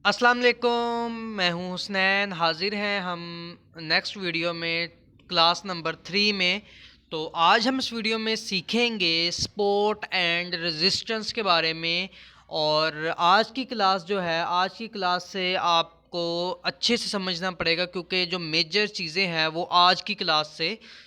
अस्सलाम वालेकुम, मैं हूं हुसनैन। हाजिर हैं हम नेक्स्ट वीडियो में क्लास नंबर 3 में। तो आज हम इस वीडियो में सीखेंगे सपोर्ट एंड रेजिस्टेंस के बारे में। और आज की क्लास जो है, आज की क्लास से आपको अच्छे से समझना पड़ेगा क्योंकि जो मेजर चीज़ें हैं वो आज की क्लास से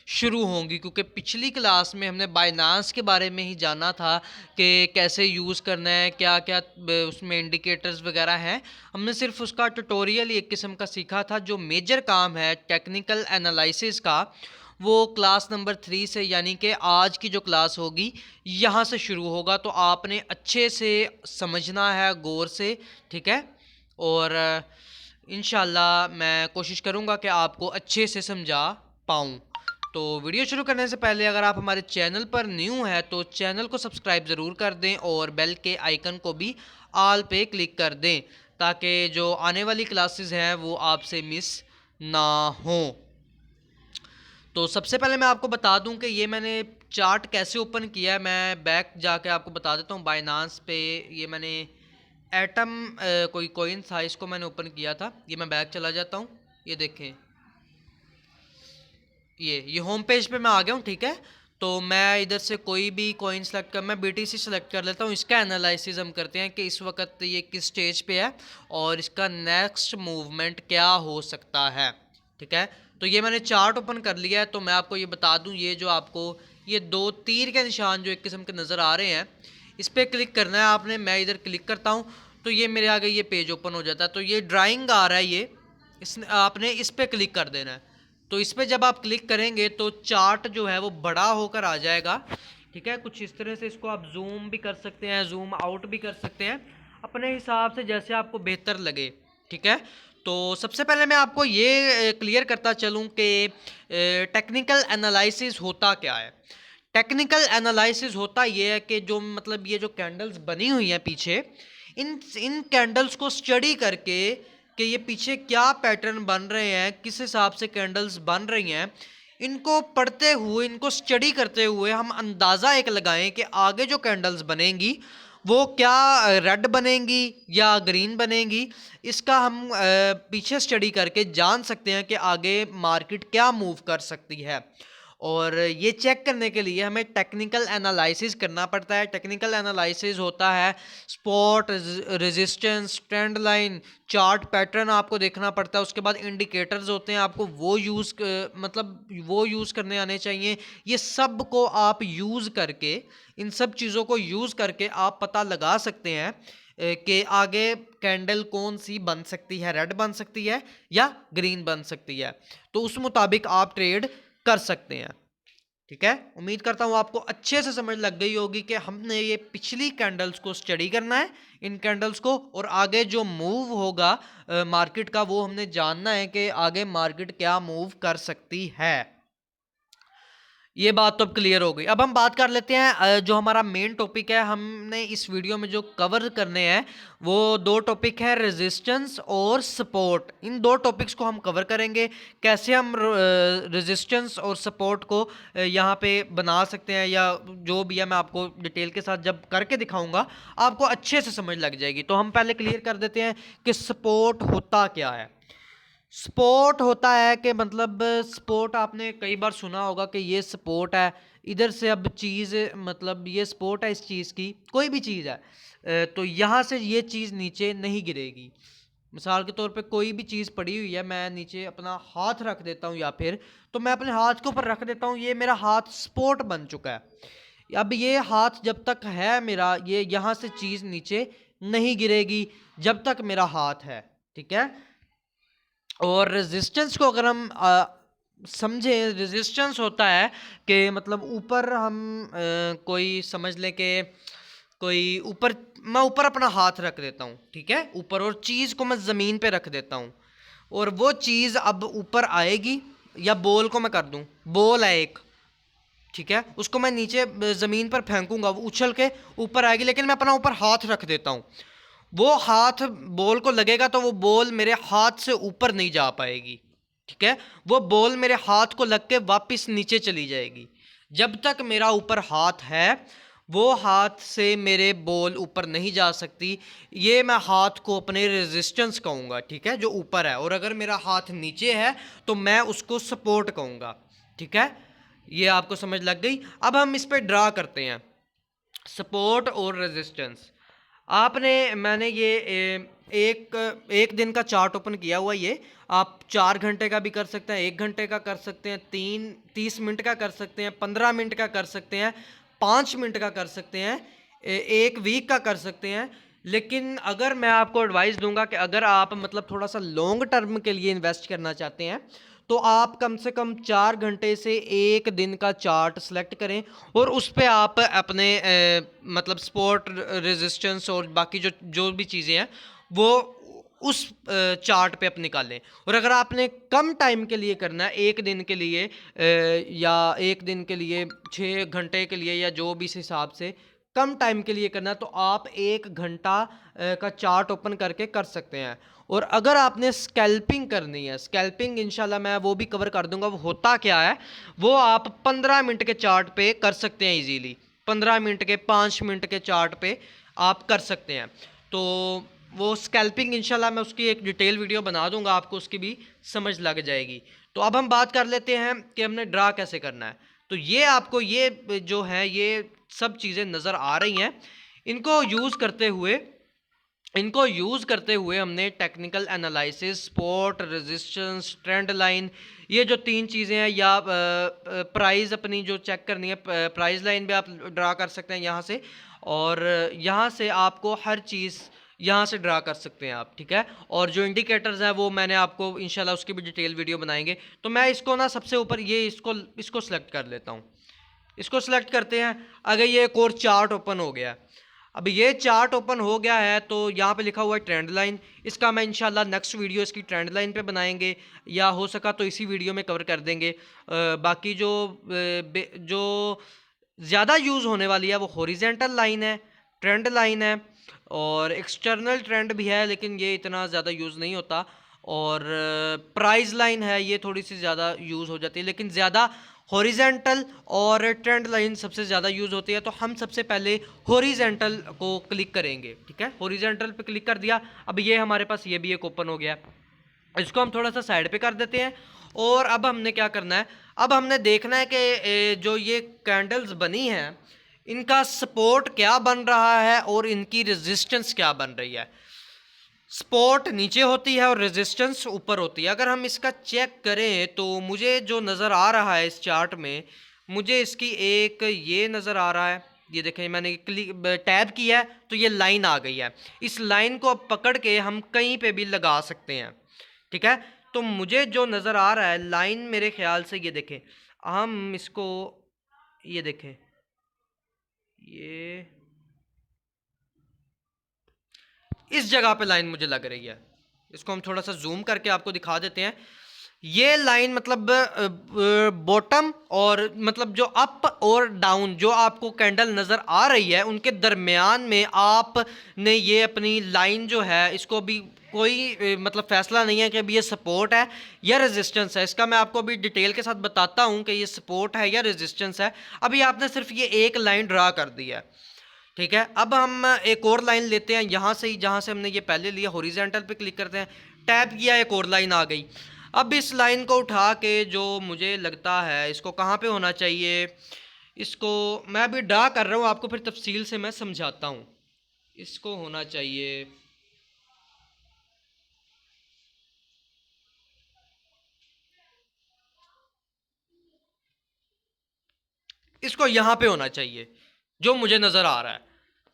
शुरू होंगी। क्योंकि पिछली क्लास में हमने बाइनांस के बारे में ही जाना था कि कैसे यूज़ करना है, क्या क्या उसमें इंडिकेटर्स वगैरह हैं। हमने सिर्फ उसका ट्यूटोरियल एक किस्म का सीखा था। जो मेजर काम है टेक्निकल एनालिसिस का, वो क्लास नंबर 3 से, यानी कि आज की जो क्लास होगी यहाँ से शुरू होगा। तो आपने अच्छे से समझना है, गौर से, ठीक है। और इंशाल्लाह मैं कोशिश करूँगा कि आपको अच्छे से समझा पाऊँ। तो वीडियो शुरू करने से पहले अगर आप हमारे चैनल पर न्यू हैं तो चैनल को सब्सक्राइब ज़रूर कर दें और बेल के आइकन को भी ऑल पे क्लिक कर दें ताकि जो आने वाली क्लासेस हैं वो आपसे मिस ना हो। तो सबसे पहले मैं आपको बता दूं कि ये मैंने चार्ट कैसे ओपन किया है। मैं बैक जाके आपको बता देता हूँ। बाइनांस पे ये मैंने एटम कोई कॉइन था, इसको मैंने ओपन किया था। ये मैं बैक चला जाता हूँ, ये देखें, ये होम पेज पे मैं आ गया हूँ, ठीक है। तो मैं इधर से कोई भी कॉइन सेलेक्ट कर, मैं बीटीसी सेलेक्ट कर लेता हूँ। इसका एनालिसिस हम करते हैं कि इस वक्त ये किस स्टेज पे है और इसका नेक्स्ट मूवमेंट क्या हो सकता है, ठीक है। तो ये मैंने चार्ट ओपन कर लिया है। तो मैं आपको ये बता दूँ, ये जो आपको ये दो तीर के निशान जो एक किस्म के नज़र आ रहे हैं, इस पर क्लिक करना है आपने। मैं इधर क्लिक करता हूँ तो ये मेरे आगे ये पेज ओपन हो जाता है। तो ये ड्राइंग आ रहा है, ये आपने इस पर क्लिक कर देना है। तो इस पर जब आप क्लिक करेंगे तो चार्ट जो है वो बड़ा होकर आ जाएगा, ठीक है। कुछ इस तरह से इसको आप जूम भी कर सकते हैं, जूम आउट भी कर सकते हैं अपने हिसाब से, जैसे आपको बेहतर लगे, ठीक है। तो सबसे पहले मैं आपको ये क्लियर करता चलूँ कि टेक्निकल एनालिसिस होता क्या है। टेक्निकल एनालिसिस होता ये है कि जो मतलब ये जो कैंडल्स बनी हुई हैं पीछे, इन इन कैंडल्स को स्टडी करके कि ये पीछे क्या पैटर्न बन रहे हैं, किस हिसाब से कैंडल्स बन रही हैं, इनको पढ़ते हुए, इनको स्टडी करते हुए हम अंदाज़ा एक लगाएं कि आगे जो कैंडल्स बनेंगी वो क्या रेड बनेंगी या ग्रीन बनेंगी। इसका हम पीछे स्टडी करके जान सकते हैं कि आगे मार्केट क्या मूव कर सकती है। और ये चेक करने के लिए हमें टेक्निकल एनालिसिस करना पड़ता है। टेक्निकल एनालिसिस होता है spot, resistance, trend line, chart pattern आपको देखना पड़ता है। उसके बाद इंडिकेटर्स होते हैं, आपको वो यूज़ करने आने चाहिए। ये सब को आप यूज़ करके, इन सब चीज़ों को यूज़ करके आप पता लगा सकते हैं कि आगे कैंडल कौन सी बन सकती है, रेड बन सकती है या ग्रीन बन सकती है। तो उस मुताबिक आप ट्रेड कर सकते हैं, ठीक है। उम्मीद करता हूं आपको अच्छे से समझ लग गई होगी कि हमने ये पिछली कैंडल्स को स्टडी करना है, इन कैंडल्स को, और आगे जो मूव होगा मार्केट का वो हमने जानना है कि आगे मार्केट क्या मूव कर सकती है। ये बात तो अब क्लियर हो गई। अब हम बात कर लेते हैं जो हमारा मेन टॉपिक है। हमने इस वीडियो में जो कवर करने हैं वो दो टॉपिक है, रेजिस्टेंस और सपोर्ट। इन दो टॉपिक्स को हम कवर करेंगे। कैसे हम रेजिस्टेंस और सपोर्ट को यहाँ पे बना सकते हैं या जो भी है, मैं आपको डिटेल के साथ जब करके दिखाऊंगा आपको अच्छे से समझ लग जाएगी। तो हम पहले क्लियर कर देते हैं कि सपोर्ट होता क्या है। स्पोर्ट होता है कि मतलब स्पोर्ट आपने कई बार सुना होगा कि ये स्पोर्ट है, इधर से अब चीज़, मतलब ये स्पोर्ट है इस चीज़ की, कोई भी चीज़ है तो यहाँ से ये चीज़ नीचे नहीं गिरेगी। मिसाल के तौर पे कोई भी चीज़ पड़ी हुई है, मैं नीचे अपना हाथ रख देता हूँ, या फिर तो मैं अपने हाथ के ऊपर रख देता हूँ, ये मेरा हाथ स्पोर्ट बन चुका है। अब ये हाथ जब तक है मेरा, ये यहाँ से चीज़ नीचे नहीं गिरेगी जब तक मेरा हाथ है, ठीक है। और रेजिस्टेंस को अगर हम समझे, रेजिस्टेंस होता है कि मतलब ऊपर हम कोई समझ लें कि कोई ऊपर, मैं ऊपर अपना हाथ रख देता हूँ, ठीक है, ऊपर, और चीज़ को मैं ज़मीन पे रख देता हूँ, और वो चीज़ अब ऊपर आएगी। या बॉल को मैं कर दूँ, बॉल है एक, ठीक है, उसको मैं नीचे ज़मीन पर फेंकूंगा, वो उछल के ऊपर आएगी, लेकिन मैं अपना ऊपर हाथ रख देता हूँ। वो हाथ बॉल को लगेगा तो वो बॉल मेरे हाथ से ऊपर नहीं जा पाएगी, ठीक है। वो बॉल मेरे हाथ को लग के वापस नीचे चली जाएगी। जब तक मेरा ऊपर हाथ है वो हाथ से मेरे बॉल ऊपर नहीं जा सकती, ये मैं हाथ को अपने रेजिस्टेंस कहूँगा, ठीक है, जो ऊपर है। और अगर मेरा हाथ नीचे है तो मैं उसको सपोर्ट कहूँगा, ठीक है। ये आपको समझ लग गई। अब हम इस पर ड्रा करते हैं सपोर्ट और रेजिस्टेंस। आपने मैंने ये एक एक दिन का चार्ट ओपन किया हुआ। ये आप 4 घंटे का भी कर सकते हैं, 1 घंटे का कर सकते हैं, 30 मिनट का कर सकते हैं, 15 मिनट का कर सकते हैं, 5 मिनट का कर सकते हैं, 1 वीक का कर सकते हैं। लेकिन अगर मैं आपको एडवाइस दूंगा कि अगर आप मतलब थोड़ा सा लॉन्ग टर्म के लिए इन्वेस्ट करना चाहते हैं तो आप कम से कम 4 घंटे से 1 दिन का चार्ट सेलेक्ट करें और उस पर आप अपने मतलब स्पोर्ट रेजिस्टेंस और बाकी जो जो भी चीज़ें हैं वो उस चार्ट पे आप निकालें। और अगर आपने कम टाइम के लिए करना है, 1 दिन के लिए या 1 दिन के लिए, 6 घंटे के लिए, या जो भी इस हिसाब से कम टाइम के लिए करना है, तो आप 1 घंटा का चार्ट ओपन करके कर सकते हैं। और अगर आपने स्कैल्पिंग करनी है, स्कैल्पिंग इंशाल्लाह मैं वो भी कवर कर दूंगा, वो होता क्या है, वो आप 15 मिनट के चार्ट पे कर सकते हैं इजीली। 15 मिनट के, 5 मिनट के चार्ट पे आप कर सकते हैं। तो वो स्कैल्पिंग इंशाल्लाह मैं उसकी एक डिटेल वीडियो बना दूंगा, आपको उसकी भी समझ लग जाएगी। तो अब हम बात कर लेते हैं कि हमने ड्रा कैसे करना है। तो ये आपको ये जो है ये सब चीज़ें नज़र आ रही हैं। इनको यूज़ करते हुए हमने technical analysis, sport, resistance, trend line, ये जो 3 चीज़ें हैं, या प्राइस अपनी जो चेक करनी है, प्राइस लाइन भी आप ड्रा कर सकते हैं यहाँ से। और यहाँ से आपको हर चीज़ यहाँ से ड्रा कर सकते हैं आप, ठीक है। और जो इंडिकेटर्स हैं वो मैंने आपको इंशाल्लाह उसकी भी डिटेल वीडियो बनाएंगे। तो मैं इसको ना सबसे ऊपर ये इसको सेलेक्ट कर लेता हूँ। इसको सेलेक्ट करते हैं। अगर ये एक और चार्ट ओपन हो गया, अब ये चार्ट ओपन हो गया है तो यहाँ पे लिखा हुआ है ट्रेंड लाइन। इसका मैं इंशाल्लाह नेक्स्ट वीडियो इसकी ट्रेंड लाइन पे बनाएंगे, या हो सका तो इसी वीडियो में कवर कर देंगे। बाकी जो ज़्यादा यूज़ होने वाली है वो हॉरिजेंटल लाइन है, ट्रेंड लाइन है, और एक्सटर्नल ट्रेंड भी है, लेकिन ये इतना ज़्यादा यूज़ नहीं होता। और प्राइस लाइन है, ये थोड़ी सी ज़्यादा यूज़ हो जाती है, लेकिन ज़्यादा हॉरिजेंटल और ट्रेंड लाइन सबसे ज़्यादा यूज़ होती है। तो हम सबसे पहले हॉरिजेंटल को क्लिक करेंगे, ठीक है। हॉरिजेंटल पे क्लिक कर दिया। अब ये हमारे पास ये भी एक ओपन हो गया। इसको हम थोड़ा सा साइड पे कर देते हैं। और अब हमने क्या करना है, अब हमने देखना है कि जो ये कैंडल्स बनी हैं इनका सपोर्ट क्या बन रहा है और इनकी रेजिस्टेंस क्या बन रही है। सपोर्ट नीचे होती है और रेजिस्टेंस ऊपर होती है। अगर हम इसका चेक करें तो मुझे जो नज़र आ रहा है इस चार्ट में, मुझे इसकी एक ये नज़र आ रहा है, ये देखें मैंने क्लिक टैब किया है तो ये लाइन आ गई है। इस लाइन को अब पकड़ के हम कहीं पे भी लगा सकते हैं, ठीक है। तो मुझे जो नज़र आ रहा है लाइन, मेरे ख्याल से ये देखें, हम इसको ये देखें, ये इस जगह पे लाइन मुझे लग रही है। इसको हम थोड़ा सा जूम करके आपको दिखा देते हैं। ये लाइन मतलब बॉटम और मतलब जो अप और डाउन जो आपको कैंडल नज़र आ रही है उनके दरमियान में आपने ये अपनी लाइन जो है, इसको भी कोई मतलब फैसला नहीं है कि अभी ये सपोर्ट है या रेजिस्टेंस है। इसका मैं आपको अभी डिटेल के साथ बताता हूँ कि ये सपोर्ट है या रेजिस्टेंस है। अभी आपने सिर्फ ये एक लाइन ड्रा कर दी है, ठीक है। अब हम एक और लाइन लेते हैं यहाँ से ही, जहाँ से हमने ये पहले लिया। हॉरिजॉन्टल पे क्लिक करते हैं, टैप किया, एक और लाइन आ गई। अब इस लाइन को उठा के जो मुझे लगता है इसको कहाँ पे होना चाहिए, इसको मैं अभी ड्रा कर रहा हूँ, आपको फिर तफसील से मैं समझाता हूँ। इसको होना चाहिए, इसको यहाँ पे होना चाहिए जो मुझे नज़र आ रहा है।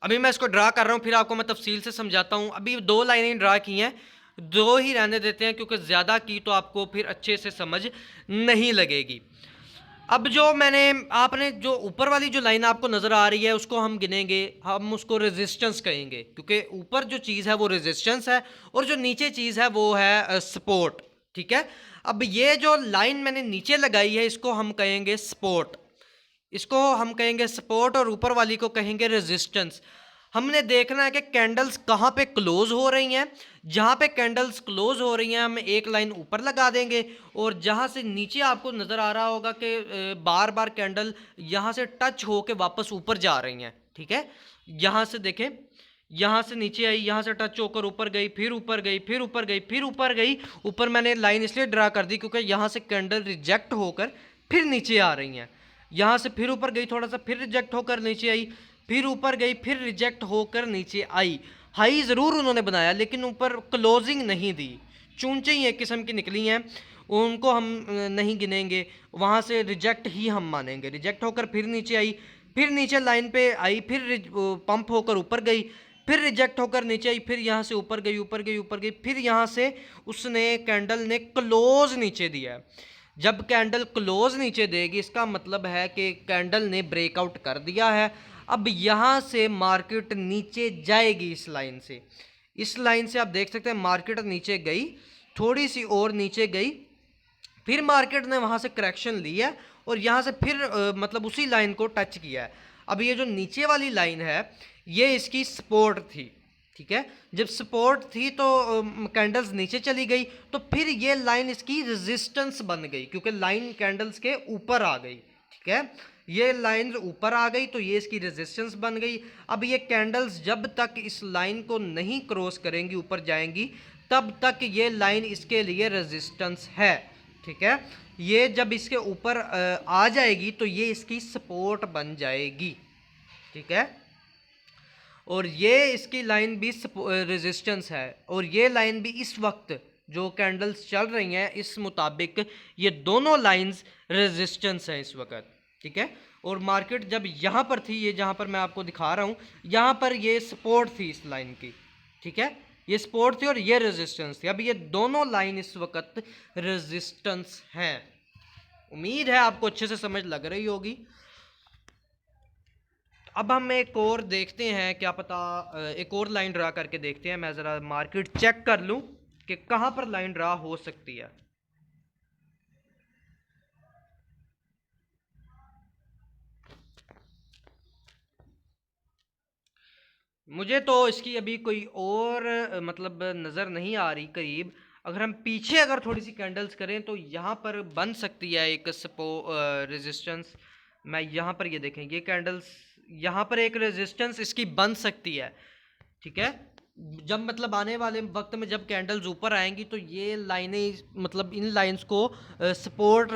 अभी मैं इसको ड्रा कर रहा हूँ, फिर आपको मैं तफसील से समझाता हूँ। अभी 2 लाइनें ड्रा की हैं, 2 ही रहने देते हैं क्योंकि ज़्यादा की तो आपको फिर अच्छे से समझ नहीं लगेगी। अब जो मैंने आपने जो ऊपर वाली जो लाइन आपको नज़र आ रही है उसको हम गिनेंगे, हम उसको रेजिस्टेंस कहेंगे, क्योंकि ऊपर जो चीज़ है वो रेजिस्टेंस है और जो नीचे चीज़ है वो है सपोर्ट, ठीक है। अब ये जो लाइन मैंने नीचे लगाई है इसको हम कहेंगे सपोर्ट, इसको हम कहेंगे सपोर्ट, और ऊपर वाली को कहेंगे रेजिस्टेंस। हमने देखना है कि कैंडल्स कहाँ पे क्लोज हो रही हैं। जहाँ पे कैंडल्स क्लोज हो रही हैं हम एक लाइन ऊपर लगा देंगे, और जहाँ से नीचे आपको नज़र आ रहा होगा कि बार बार कैंडल यहाँ से टच हो के वापस ऊपर जा रही हैं, ठीक है। यहाँ से देखें, यहाँ से नीचे आई, यहाँ से टच होकर ऊपर गई, फिर ऊपर गई, फिर ऊपर गई, फिर ऊपर गई। ऊपर मैंने लाइन इसलिए ड्रा कर दी क्योंकि यहाँ से कैंडल रिजेक्ट होकर फिर नीचे आ रही हैं। यहाँ से फिर ऊपर गई थोड़ा सा, फिर रिजेक्ट होकर नीचे आई, फिर ऊपर गई, फिर रिजेक्ट होकर नीचे आई। हाई ज़रूर उन्होंने बनाया लेकिन ऊपर क्लोजिंग नहीं दी। चूंचे ही एक किस्म की निकली हैं, उनको हम नहीं गिनेंगे, वहाँ से रिजेक्ट ही हम मानेंगे। रिजेक्ट होकर फिर नीचे आई, फिर नीचे लाइन पे आई, फिर पंप होकर ऊपर गई, फिर रिजेक्ट होकर नीचे आई, फिर यहाँ से ऊपर गई, ऊपर गई, ऊपर गई, फिर यहाँ से उसने कैंडल ने क्लोज नीचे दिया। जब कैंडल क्लोज नीचे देगी इसका मतलब है कि कैंडल ने ब्रेकआउट कर दिया है। अब यहाँ से मार्केट नीचे जाएगी इस लाइन से। इस लाइन से आप देख सकते हैं मार्केट नीचे गई, थोड़ी सी और नीचे गई, फिर मार्केट ने वहाँ से करेक्शन लिया और यहाँ से फिर मतलब उसी लाइन को टच किया है। अब ये जो नीचे वाली लाइन है ये इसकी सपोर्ट थी, ठीक है। जब सपोर्ट थी तो कैंडल्स नीचे चली गई, तो फिर ये लाइन इसकी रेजिस्टेंस बन गई क्योंकि लाइन कैंडल्स के ऊपर आ गई, ठीक है। ये लाइन ऊपर आ गई तो ये इसकी रेजिस्टेंस बन गई। अब ये कैंडल्स जब तक इस लाइन को नहीं क्रॉस करेंगी, ऊपर जाएंगी, तब तक ये लाइन इसके लिए रेजिस्टेंस है, ठीक है। ये जब इसके ऊपर आ जाएगी तो ये इसकी सपोर्ट बन जाएगी, ठीक है। और ये इसकी लाइन भी रेजिस्टेंस है, और ये लाइन भी इस वक्त जो कैंडल्स चल रही हैं इस मुताबिक ये दोनों लाइंस रेजिस्टेंस हैं इस वक्त, ठीक है। और मार्केट जब यहाँ पर थी, ये जहाँ पर मैं आपको दिखा रहा हूँ, यहाँ पर ये सपोर्ट थी इस लाइन की, ठीक है। ये सपोर्ट थी और ये रेजिस्टेंस थी। अब ये दोनों लाइन इस वक्त रेजिस्टेंस हैं। उम्मीद है आपको अच्छे से समझ लग रही होगी। अब हम एक और देखते हैं, क्या पता एक और लाइन ड्रा करके देखते हैं। मैं ज़रा मार्केट चेक कर लूँ कि कहाँ पर लाइन ड्रा हो सकती है। मुझे तो इसकी अभी कोई और मतलब नज़र नहीं आ रही करीब। अगर हम पीछे अगर थोड़ी सी कैंडल्स करें तो यहाँ पर बन सकती है एक रेजिस्टेंस। मैं यहाँ पर ये देखें, ये कैंडल्स यहाँ पर एक रेजिस्टेंस इसकी बन सकती है, ठीक है। जब मतलब आने वाले वक्त में जब कैंडल्स ऊपर आएंगी तो ये लाइनें मतलब इन लाइंस को सपोर्ट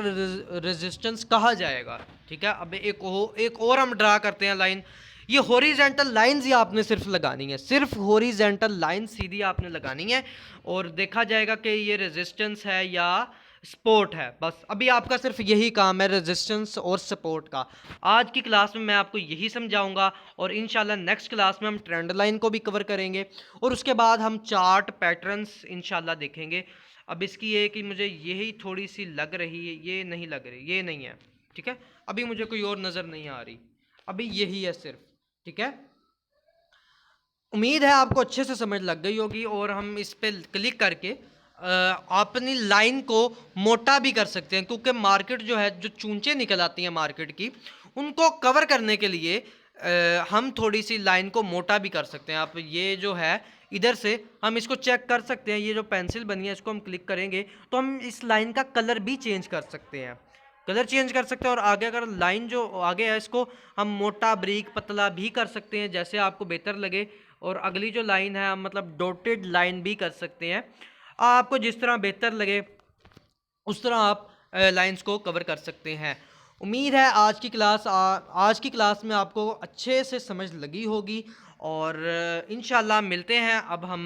रेजिस्टेंस कहा जाएगा, ठीक है। अब एक और हम ड्रा करते हैं लाइन। ये हॉरिजेंटल लाइंस ही आपने सिर्फ लगानी है, सिर्फ हॉरिजेंटल लाइन सीधी आपने लगानी है और देखा जाएगा कि ये रेजिस्टेंस है या सपोर्ट है। बस अभी आपका सिर्फ यही काम है, रेजिस्टेंस और सपोर्ट का। आज की क्लास में मैं आपको यही समझाऊंगा और इंशाल्लाह नेक्स्ट क्लास में हम ट्रेंड लाइन को भी कवर करेंगे और उसके बाद हम चार्ट पैटर्न्स इंशाल्लाह देखेंगे। अब इसकी ये कि मुझे यही थोड़ी सी लग रही है, ये नहीं लग रही, ये नहीं है, ठीक है। अभी मुझे कोई और नज़र नहीं आ रही, अभी यही है सिर्फ, ठीक है। उम्मीद है आपको अच्छे से समझ लग गई होगी और हम इस पे क्लिक करके अपनी लाइन को मोटा भी कर सकते हैं, क्योंकि मार्केट जो है, जो चूंचे निकल आती हैं मार्केट की, उनको कवर करने के लिए हम थोड़ी सी लाइन को मोटा भी कर सकते हैं। आप ये जो है इधर से हम इसको चेक कर सकते हैं, ये जो पेंसिल बनी है इसको हम क्लिक करेंगे तो हम इस लाइन का कलर भी चेंज कर सकते हैं, कलर चेंज कर सकते हैं। और आगे अगर लाइन जो आगे है इसको हम मोटा, बारीक, पतला भी कर सकते हैं जैसे आपको बेहतर लगे। और अगली जो लाइन है हम मतलब डॉटेड लाइन भी कर सकते हैं, आपको जिस तरह बेहतर लगे उस तरह आप लाइंस को कवर कर सकते हैं। उम्मीद है आज की क्लास में आपको अच्छे से समझ लगी होगी और इंशाल्लाह मिलते हैं। अब हम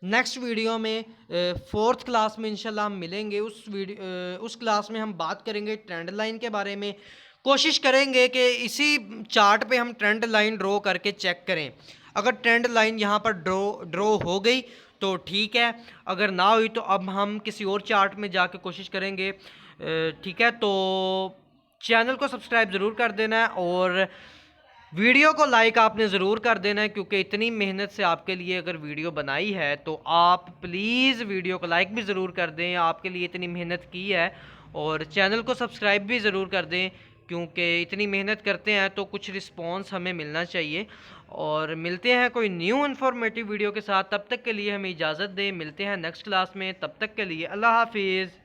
नेक्स्ट वीडियो में फोर्थ क्लास में इंशाल्लाह हम मिलेंगे। उस क्लास में हम बात करेंगे ट्रेंड लाइन के बारे में। कोशिश करेंगे कि इसी चार्ट पे हम ट्रेंड लाइन ड्रॉ करके चेक करें। अगर ट्रेंड लाइन यहाँ पर ड्रॉ हो गई तो ठीक है, अगर ना हुई तो अब हम किसी और चार्ट में जाके कोशिश करेंगे, ठीक है। तो चैनल को सब्सक्राइब ज़रूर कर देना है और वीडियो को लाइक आपने ज़रूर कर देना है, क्योंकि इतनी मेहनत से आपके लिए अगर वीडियो बनाई है तो आप प्लीज़ वीडियो को लाइक भी ज़रूर कर दें, आपके लिए इतनी मेहनत की है। और चैनल को सब्सक्राइब भी ज़रूर कर दें, क्योंकि इतनी मेहनत करते हैं तो कुछ रिस्पॉन्स हमें मिलना चाहिए। और मिलते हैं कोई न्यू इन्फॉर्मेटिव वीडियो के साथ, तब तक के लिए हमें इजाज़त दें। मिलते हैं नेक्स्ट क्लास में, तब तक के लिए अल्लाह हाफिज़।